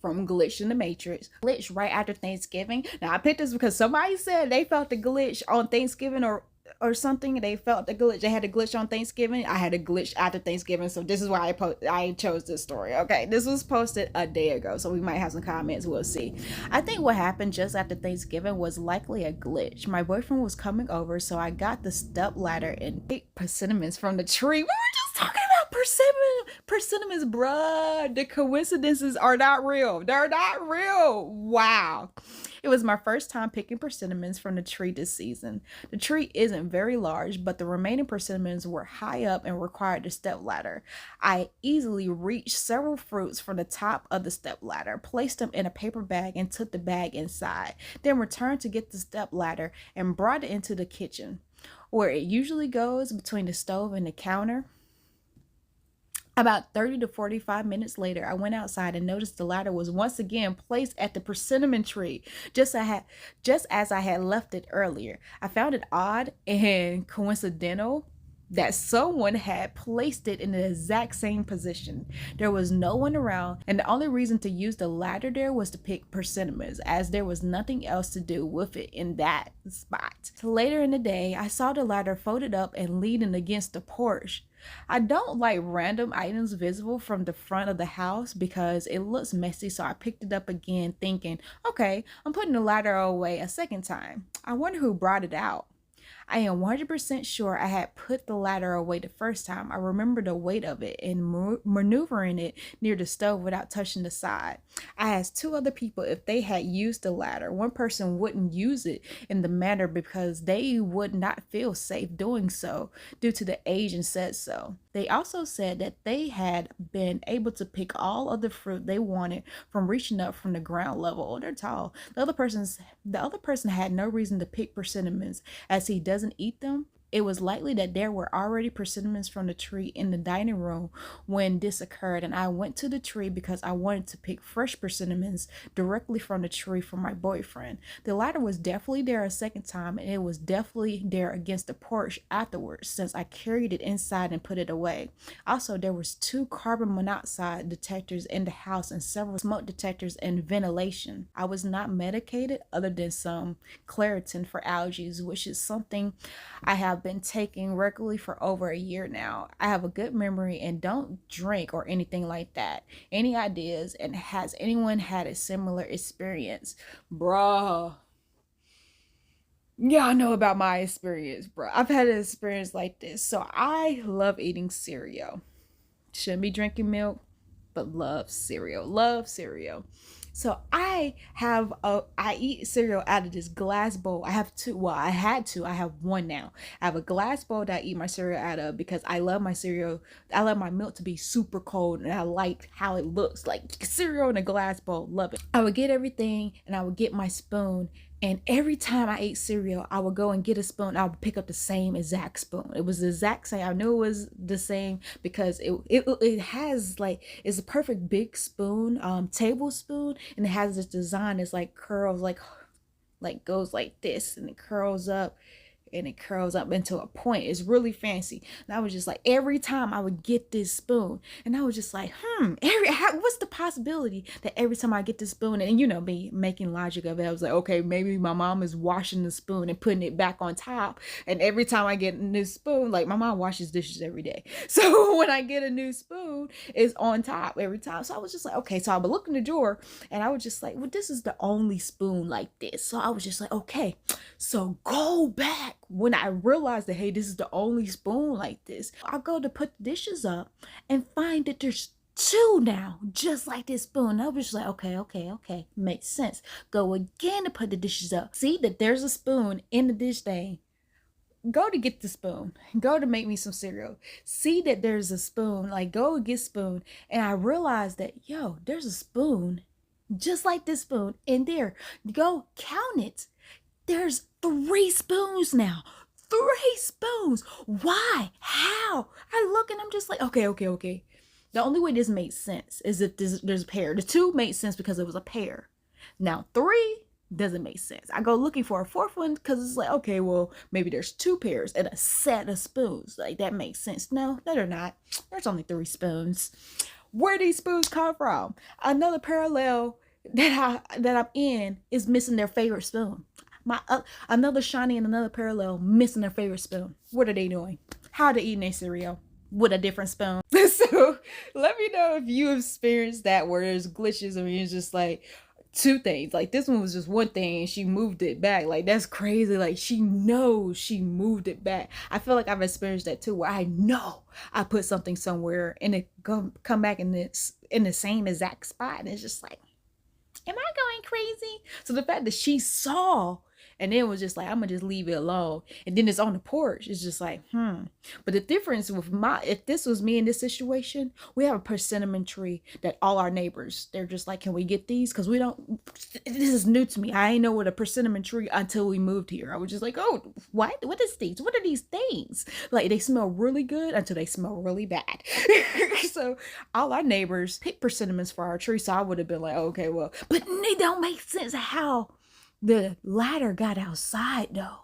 from Glitch in the Matrix. Glitch right after Thanksgiving. Now I picked this because somebody said they felt the glitch on Thanksgiving or something. They felt the glitch. They had a glitch on Thanksgiving. I had a glitch after Thanksgiving, so this is why I chose this story. Okay, this was posted a day ago, so we might have some comments. We'll see. I think what happened just after Thanksgiving was likely a glitch. My boyfriend was coming over, so I got the step ladder and picked persimmons from the tree. We were just talking about persimmons, bruh. The coincidences are not real. They're not real. Wow. It was my first time picking persimmons from the tree this season. The tree isn't very large, but the remaining persimmons were high up and required a step ladder. I easily reached several fruits from the top of the step ladder, placed them in a paper bag, and took the bag inside. Then returned to get the step ladder and brought it into the kitchen, where it usually goes between the stove and the counter. About 30 to 45 minutes later, I went outside and noticed the ladder was once again placed at the persimmon tree, just as I had left it earlier. I found it odd and coincidental that someone had placed it in the exact same position. There was no one around, and the only reason to use the ladder there was to pick persimmons, as there was nothing else to do with it in that spot. Later in the day, I saw the ladder folded up and leaning against the porch. I don't like random items visible from the front of the house because it looks messy, so I picked it up again thinking, okay, I'm putting the ladder away a second time. I wonder who brought it out. I am 100% sure I had put the ladder away the first time. I remember the weight of it and maneuvering it near the stove without touching the side. I asked two other people if they had used the ladder. One person wouldn't use it in the manner because they would not feel safe doing so due to the age and said so. They also said that they had been able to pick all of the fruit they wanted from reaching up from the ground level. Oh, they're tall. The other person had no reason to pick persimmons as he doesn't eat them. It was likely that there were already persimmons from the tree in the dining room when this occurred, and I went to the tree because I wanted to pick fresh persimmons directly from the tree for my boyfriend. The ladder was definitely there a second time, and it was definitely there against the porch afterwards since I carried it inside and put it away. Also, there was 2 carbon monoxide detectors in the house and several smoke detectors and ventilation. I was not medicated other than some Claritin for allergies, which is something I have been taking regularly for over a year now. I have a good memory and don't drink or anything like that. Any ideas, and has anyone had a similar experience? Bruh. Yeah, I know about my experience, bro. I've had an experience like this. So I love eating cereal. Shouldn't be drinking milk, but love cereal. Love cereal. So I eat cereal out of this glass bowl. I have 2. Well, I had 2. I have 1 now. I have a glass bowl that I eat my cereal out of because I love my cereal. I love my milk to be super cold, and I like how it looks like cereal in a glass bowl. Love it. I would get everything, and I would get my spoon. And every time I ate cereal, I would go and get a spoon. I would pick up the same exact spoon. It was the exact same. I knew it was the same because it has like, it's a perfect big spoon, tablespoon, and it has this design. It's like curls, like goes like this, and it curls up. And it curls up into a point. It's really fancy. And I was just like, every time I would get this spoon, and I was just like, what's the possibility that every time I get this spoon, and you know me making logic of it, I was like, okay, maybe my mom is washing the spoon and putting it back on top. And every time I get a new spoon, like my mom washes dishes every day. So when I get a new spoon, it's on top every time. So I was just like, okay. So I would look in the drawer, and I was just like, well, this is the only spoon like this. So I was just like, okay, so go back. When I realized that, hey, this is the only spoon like this, I go to put the dishes up and find that there's 2 now, just like this spoon. I was just like, okay, makes sense. Go again to put the dishes up. See that there's a spoon in the dish thing. Go to get the spoon. Go to make me some cereal. See that there's a spoon, like go get spoon. And I realized that, yo, there's a spoon just like this spoon in there. Go count it. There's 3 spoons now. 3 spoons. Why? How? I look and I'm just like, okay. The only way this makes sense is if there's a pair. The 2 made sense because it was a pair. Now 3 doesn't make sense. I go looking for a 4th one because it's like, okay, well, maybe there's 2 pairs and a set of spoons. Like that makes sense. No, they're not. There's only 3 spoons. Where these spoons come from? Another parallel that I'm in is missing their favorite spoon. My another shiny and another parallel missing their favorite spoon. What are they doing? How are they eating their cereal with a different spoon? So let me know if you experienced that where there's glitches. I mean, it's just like two things. Like this one was just one thing and she moved it back. Like that's crazy. Like she knows she moved it back. I feel like I've experienced that too, where I know I put something somewhere and it come back in this in the same exact spot, and it's just like, am I going crazy? So the fact that she saw and then was just like, I'm gonna just leave it alone, and then it's on the porch, it's just like, But the difference with if this was me in this situation, we have a persimmon tree that all our neighbors, they're just like, can we get these? Because we don't, this is new to me. I ain't know what a persimmon tree until we moved here. I was just like, oh, what is these? What are these things? Like they smell really good until they smell really bad. So all our neighbors pick persimmons for our tree. So I would have been like, okay, well, but it don't make sense how the ladder got outside though.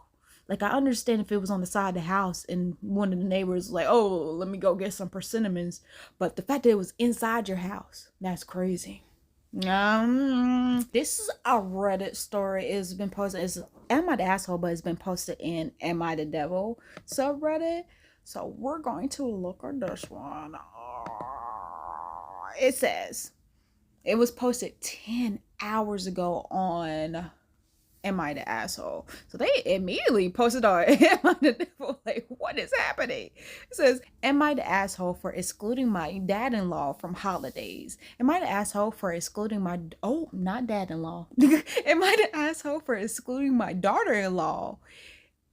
Like I understand if it was on the side of the house and one of the neighbors was like, oh, let me go get some persimmons. But the fact that it was inside your house, that's crazy. This is a Reddit story. It's been posted. It's Am I the Asshole, but it's been posted in Am I the Devil subreddit. So we're going to look at this one. It says it was posted 10 hours ago on Am I the Asshole? So they immediately posted on Am I the Devil? Like, what is happening? It says, am I the asshole for excluding my dad-in-law from holidays? Am I the asshole for excluding my, not dad-in-law. Am I the asshole for excluding my daughter-in-law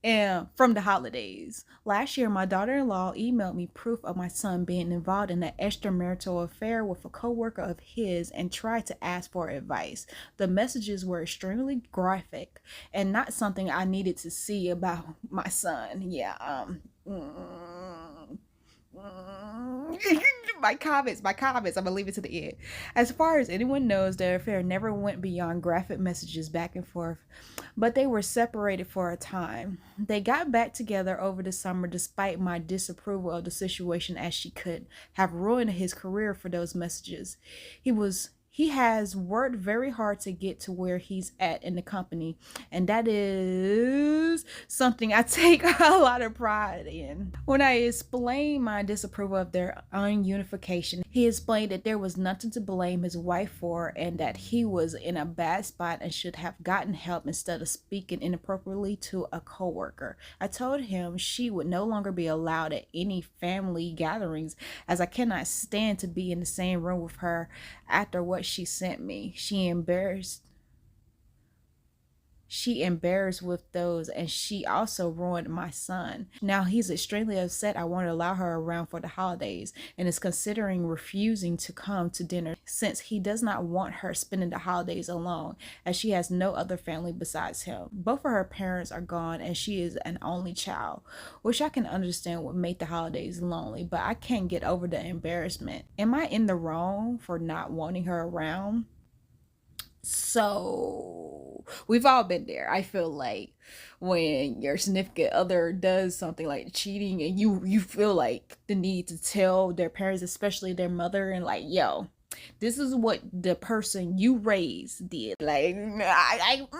and from the holidays? Last year, my daughter-in-law emailed me proof of my son being involved in an extramarital affair with a coworker of his and tried to ask for advice. The messages were extremely graphic and not something I needed to see about my son. Yeah, my comments. I'm gonna leave it to the end. As far as anyone knows, their affair never went beyond graphic messages back and forth, but they were separated for a time. They got back together over the summer despite my disapproval of the situation, as she could have ruined his career for those messages. He has worked very hard to get to where he's at in the company, and that is something I take a lot of pride in. When I explained my disapproval of their ununification, he explained that there was nothing to blame his wife for and that he was in a bad spot and should have gotten help instead of speaking inappropriately to a coworker. I told him she would no longer be allowed at any family gatherings, as I cannot stand to be in the same room with her after what she sent me. She embarrassed with those, and she also ruined my son. Now he's extremely upset I won't allow her around for the holidays and is considering refusing to come to dinner since he does not want her spending the holidays alone, as she has no other family besides him. Both of her parents are gone and she is an only child, which I can understand would make the holidays lonely, but I can't get over the embarrassment. Am I in the wrong for not wanting her around? So we've all been there. I feel like when your significant other does something like cheating and you feel like the need to tell their parents, especially their mother, and like, yo, this is what the person you raised did. Like, if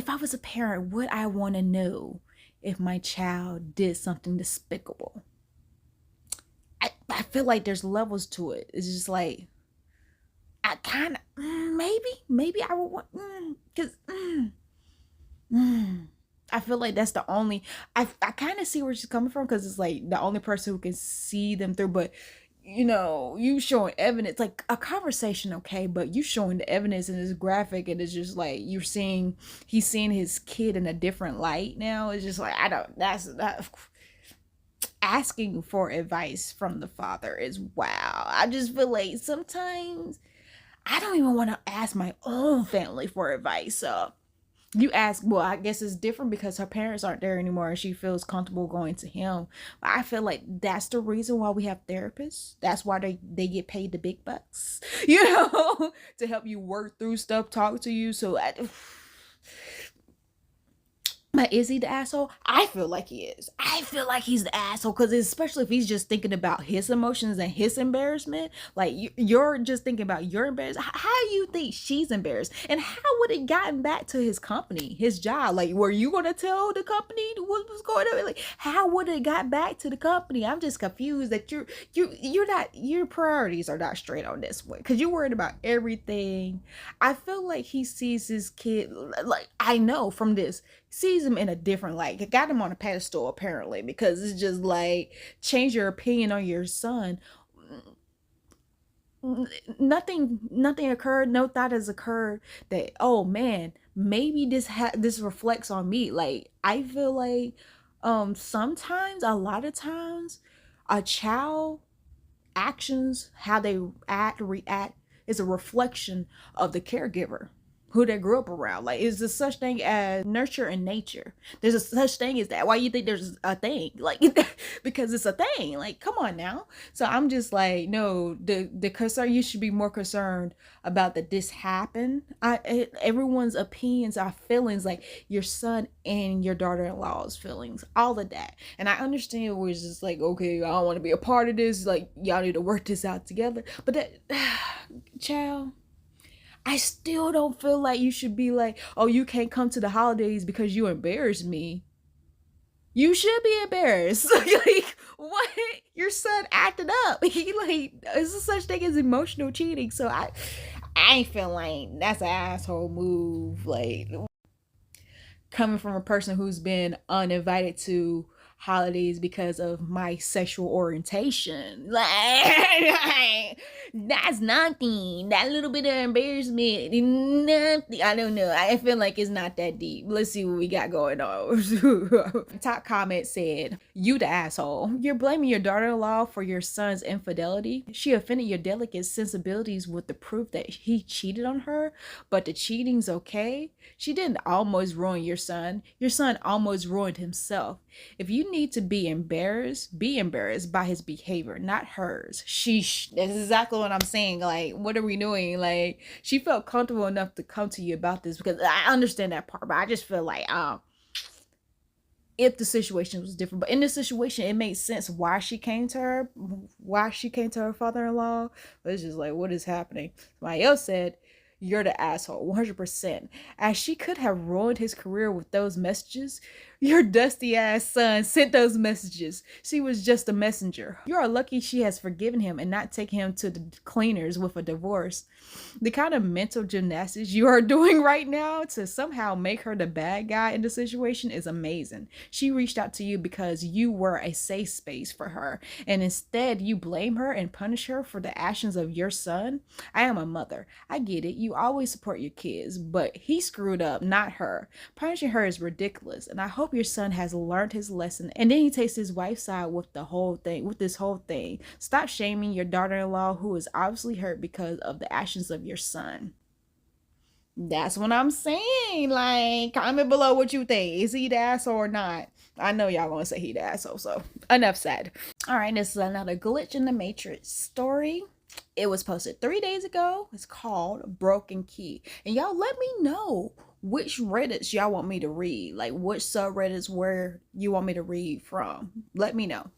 I was a parent, would I want to know if my child did something despicable? I feel like there's levels to it. It's just like, I kind of, maybe I would want, because I feel like that's the only, I kind of see where she's coming from, because it's like the only person who can see them through. But you showing evidence, like a conversation, okay, but you showing the evidence and it's graphic, and it's just like he's seeing his kid in a different light now. It's just like, that's asking for advice from the father is wow. I just feel like sometimes I don't even want to ask my own family for advice. You ask, well, I guess it's different because her parents aren't there anymore and she feels comfortable going to him. But I feel like that's the reason why we have therapists. That's why they get paid the big bucks, to help you work through stuff, talk to you. So But is he the asshole? I feel like he is. I feel like he's the asshole because especially if he's just thinking about his emotions and his embarrassment. Like you're just thinking about your embarrassment. How do you think she's embarrassed? And how would it gotten back to his company, his job? Like, were you gonna tell the company what was going on? Like, how would it got back to the company? I'm just confused that you're not, your priorities are not straight on this one because you're worried about everything. I feel like he sees his kid, like I know from this, sees him in a different light. It got him on a pedestal apparently because it's just like change your opinion on your son. Nothing occurred. No thought has occurred that, oh man, maybe this reflects on me. Like I feel like sometimes, a lot of times, a child actions, how they react, is a reflection of the caregiver who they grew up around. Like, is there such thing as nurture and nature? There's a such thing as that. Why you think there's a thing? Like, because it's a thing. Like, come on now. So I'm just like, no, the concern, you should be more concerned about that this happened. Everyone's opinions are feelings, like your son and your daughter-in-law's feelings, all of that. And I understand where it's just like, okay, I don't want to be a part of this. Like, y'all need to work this out together. But that, child, I still don't feel like you should be like, oh, you can't come to the holidays because you embarrassed me. You should be embarrassed. Like, what? Your son acted up. He like, is there such thing as emotional cheating? So I ain't feel like that's an asshole move. Like, coming from a person who's been uninvited to holidays because of my sexual orientation. Like, that's nothing. That little bit of embarrassment, nothing. I don't know. I feel like it's not that deep. Let's see what we got going on. Top comment said, you the asshole. You're blaming your daughter-in-law for your son's infidelity. She offended your delicate sensibilities with the proof that he cheated on her, but the cheating's okay. She didn't almost ruin your son. Your son almost ruined himself. If you need to be embarrassed by his behavior, not hers. Sheesh. That's exactly what I'm saying. Like, what are we doing? Like, she felt comfortable enough to come to you about this, because I understand that part, but I just feel like, if the situation was different, but in this situation, it made sense why she came to her father-in-law. But it's just like, what is happening? Somebody else said, you're the asshole, 100%. As she could have ruined his career with those messages. Your dusty ass son sent those messages. She was just a messenger. You are lucky she has forgiven him and not taken him to the cleaners with a divorce. The kind of mental gymnastics you are doing right now to somehow make her the bad guy in the situation is amazing. She reached out to you because you were a safe space for her, and instead you blame her and punish her for the actions of your son. I am a mother. I get it. You always support your kids, but he screwed up, not her. Punishing her is ridiculous, and I hope your son has learned his lesson. And then he takes his wife's side with this whole thing. Stop shaming your daughter-in-law, who is obviously hurt because of the actions of your son. That's what I'm saying. Like, comment below what you think. Is he the asshole or not? I know y'all gonna say he the asshole, so enough said. All right, this is another glitch in the matrix story. It was posted 3 days ago. It's called Broken Key. And y'all let me know which Reddits y'all want me to read. Like, which subreddits where you want me to read from. Let me know.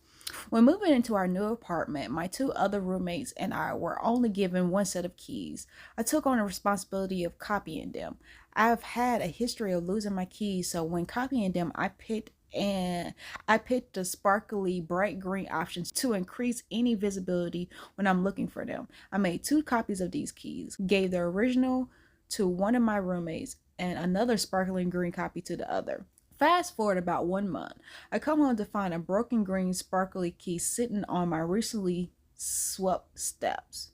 When moving into our new apartment, my 2 other roommates and I were only given 1 set of keys. I took on the responsibility of copying them. I've had a history of losing my keys, so when copying them, I picked the sparkly bright green options to increase any visibility when I'm looking for them. I made 2 copies of these keys, gave the original to one of my roommates and another sparkling green copy to the other. Fast forward about 1 month, I come home to find a broken green sparkly key sitting on my recently swept steps.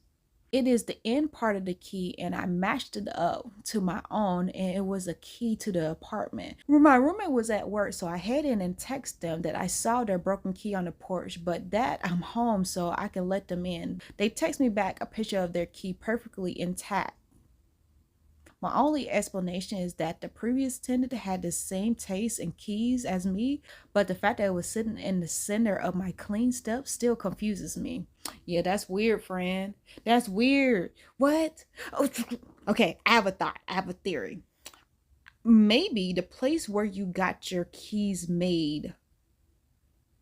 It is the end part of the key, and I matched it up to my own, and it was a key to the apartment. My roommate was at work, so I head in and text them that I saw their broken key on the porch, but that I'm home so I can let them in. They text me back a picture of their key perfectly intact. My only explanation is that the previous tenant had the same taste in keys as me, but the fact that it was sitting in the center of my clean steps still confuses me. Yeah, that's weird, friend. That's weird. What? Oh, okay, I have a thought. I have a theory. maybe the place where you got your keys made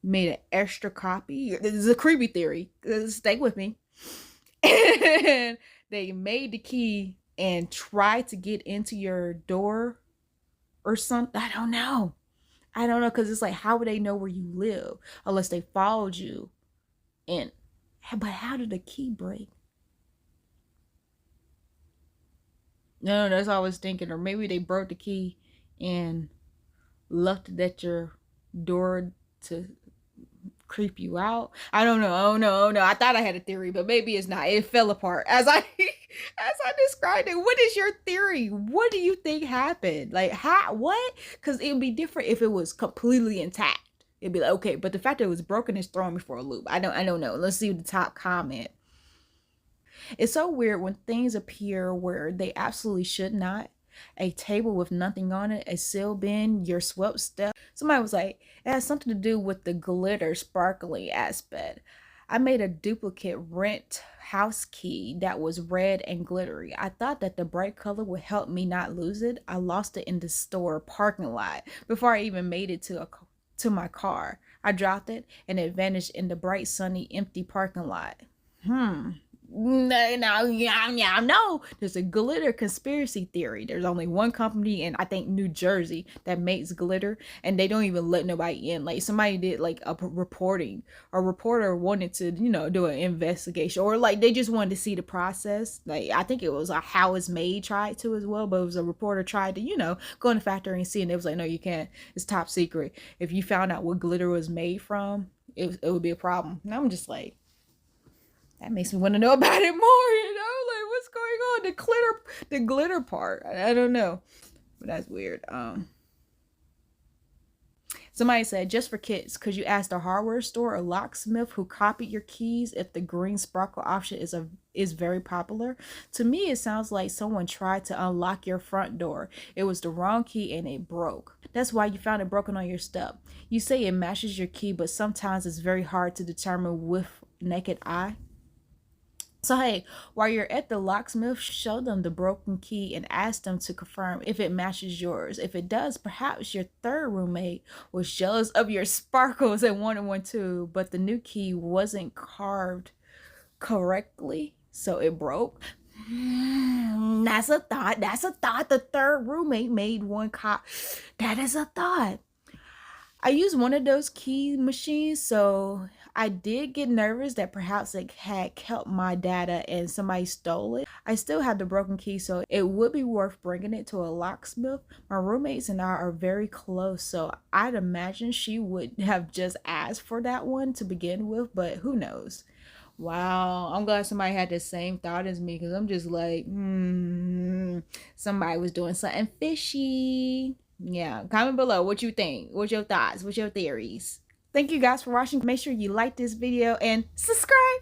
an extra copy. This is a creepy theory. Stay with me. And they made the key and tried to get into your door or something. I don't know. I don't know, because it's like, how would they know where you live unless they followed you? And but how did the key break? No, that's what I was thinking. Or maybe they broke the key and left it at your door to creep you out. I don't know. Oh no, oh no. I thought I had a theory, but maybe it's not. It fell apart as I as I described it. What is your theory? What do you think happened? Like how what? Because it would be different if it was completely intact. It'd be like, okay, but the fact that it was broken is throwing me for a loop. I don't know. Let's see the top comment. It's so weird when things appear where they absolutely should not. A table with nothing on it, a seal bin, your swept stuff. Somebody was like, it has something to do with the glitter sparkly aspect. I made a duplicate rent house key that was red and glittery. I thought that the bright color would help me not lose it. I lost it in the store parking lot before I even made it to my car. I dropped it and it vanished in the bright, sunny, empty parking lot. No. There's a glitter conspiracy theory. There's only one company in, I think, New Jersey that makes glitter, and they don't even let nobody in. Like somebody did like a reporter wanted to, do an investigation, or like they just wanted to see the process. Like I think it was a how it's made tried to as well, but it was a reporter tried to, go in the factory and see, and it was like, no, you can't. It's top secret. If you found out what glitter was made from, it would be a problem. And I'm just like, that makes me want to know about it more, like what's going on? The glitter part. I don't know. But that's weird. Somebody said, just for kids, could you ask the hardware store or locksmith who copied your keys if the green sparkle option is very popular? To me, it sounds like someone tried to unlock your front door. It was the wrong key and it broke. That's why you found it broken on your step. You say it matches your key, but sometimes it's very hard to determine with naked eye. So hey, while you're at the locksmith, show them the broken key and ask them to confirm if it matches yours. If it does, perhaps your third roommate was jealous of your sparkles and wanted one too, but the new key wasn't carved correctly, so it broke. That's a thought. The third roommate made one cop. That is a thought. I used one of those key machines, so I did get nervous that perhaps it had kept my data and somebody stole it. I still have the broken key, so it would be worth bringing it to a locksmith. My roommates and I are very close, so I'd imagine she would have just asked for that one to begin with, but who knows? Wow, I'm glad somebody had the same thought as me, because I'm just like, somebody was doing something fishy. Yeah, comment below what you think. What's your thoughts? What's your theories? Thank you guys for watching. Make sure you like this video and subscribe.